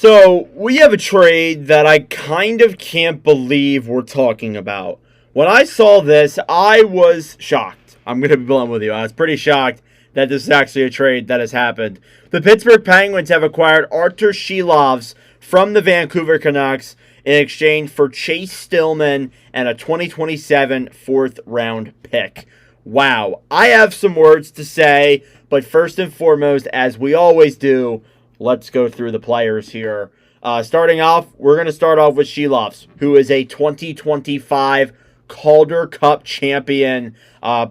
So, we have a trade that I kind of can't believe we're talking about. When I saw this, I was shocked. I'm going to be blunt with you. I was pretty shocked that this is actually a trade that has happened. The Pittsburgh Penguins have acquired Arturs Silovs from the Vancouver Canucks in exchange for Chase Stillman and a 2027 fourth-round pick. Wow. I have some words to say, but first and foremost, as we always do, let's go through the players here. Starting off, we're going to start off with Silovs, who is a 2025 Calder Cup champion.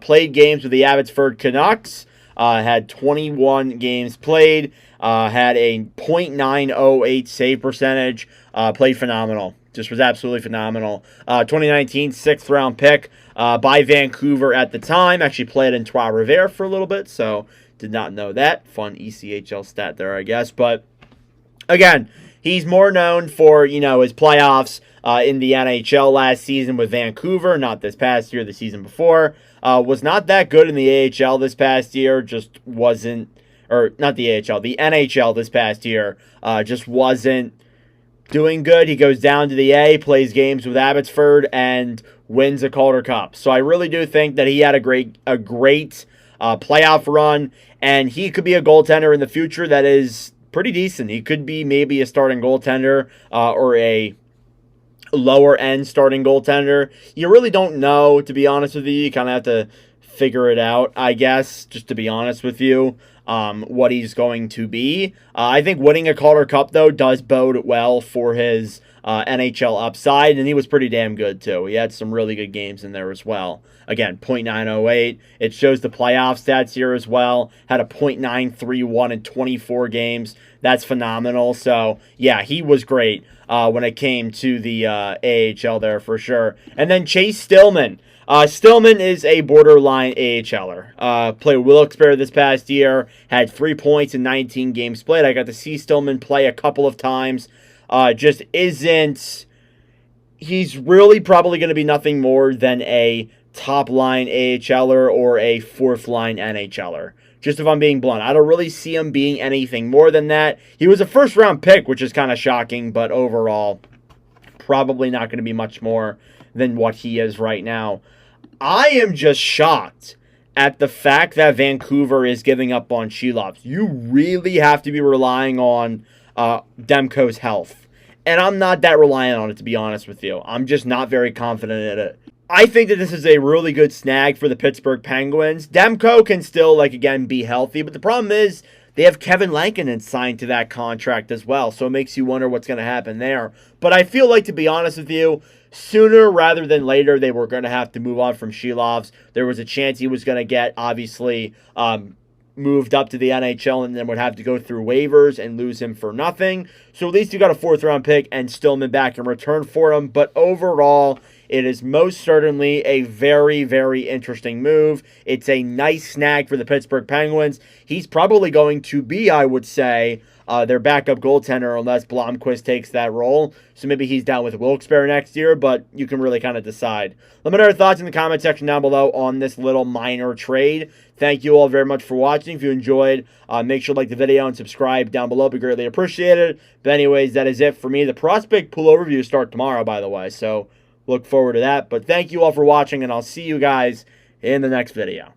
Played games with the Abbotsford Canucks. Had 21 games played. Had a .908 save percentage. Played phenomenal. Just was absolutely phenomenal. 2019 sixth round pick by Vancouver at the time. Actually played in Trois-Rivières for a little bit, so did not know that. Fun ECHL stat there, I guess. But again, he's more known for, his playoffs in the NHL last season with Vancouver. Not this past year, the season before. Was not that good in the AHL this past year. Just wasn't, or not the AHL, the NHL this past year. Just wasn't doing good. He goes down to the A, plays games with Abbotsford, and wins a Calder Cup. So I really do think that he had a great playoff run, and he could be a goaltender in the future that is pretty decent. He could be maybe a starting goaltender or a lower-end starting goaltender. You really don't know, to be honest with you. You kind of have to figure it out, I guess, just to be honest with you, what he's going to be. I think winning a Calder Cup, though, does bode well for his NHL upside, and he was pretty damn good, too. He had some really good games in there as well. Again, .908. It shows the playoff stats here as well. Had a .931 in 24 games. That's phenomenal. So, yeah, he was great when it came to the AHL there for sure. And then Chase Stillman. Stillman is a borderline AHLer. Played Wilkes-Barre this past year. Had 3 points in 19 games played. I got to see Stillman play a couple of times. Just isn't... He's really probably going to be nothing more than a top-line AHLer or a fourth-line NHLer. Just if I'm being blunt. I don't really see him being anything more than that. He was a first-round pick, which is kind of shocking, but overall, probably not going to be much more than what he is right now. I am just shocked at the fact that Vancouver is giving up on Silovs. You really have to be relying on Demko's health. And I'm not that reliant on it, to be honest with you. I'm just not very confident in it. I think that this is a really good snag for the Pittsburgh Penguins. Demko can still, again, be healthy. But the problem is they have Kevin Lankinen signed to that contract as well. So it makes you wonder what's going to happen there. But I feel like, to be honest with you, sooner rather than later, they were going to have to move on from Silovs. There was a chance he was going to get, obviously, moved up to the NHL and then would have to go through waivers and lose him for nothing. So at least you got a fourth-round pick and Stillman back in return for him. But overall, it is most certainly a very, very interesting move. It's a nice snag for the Pittsburgh Penguins. He's probably going to be, I would say, their backup goaltender unless Blomqvist takes that role. So maybe he's down with Wilkes-Barre next year, but you can really kind of decide. Let me know your thoughts in the comment section down below on this little minor trade. Thank you all very much for watching. If you enjoyed, make sure to like the video and subscribe down below. It'd be greatly appreciated. But anyways, that is it for me. The prospect pool overview start tomorrow, by the way, so look forward to that. But thank you all for watching, and I'll see you guys in the next video.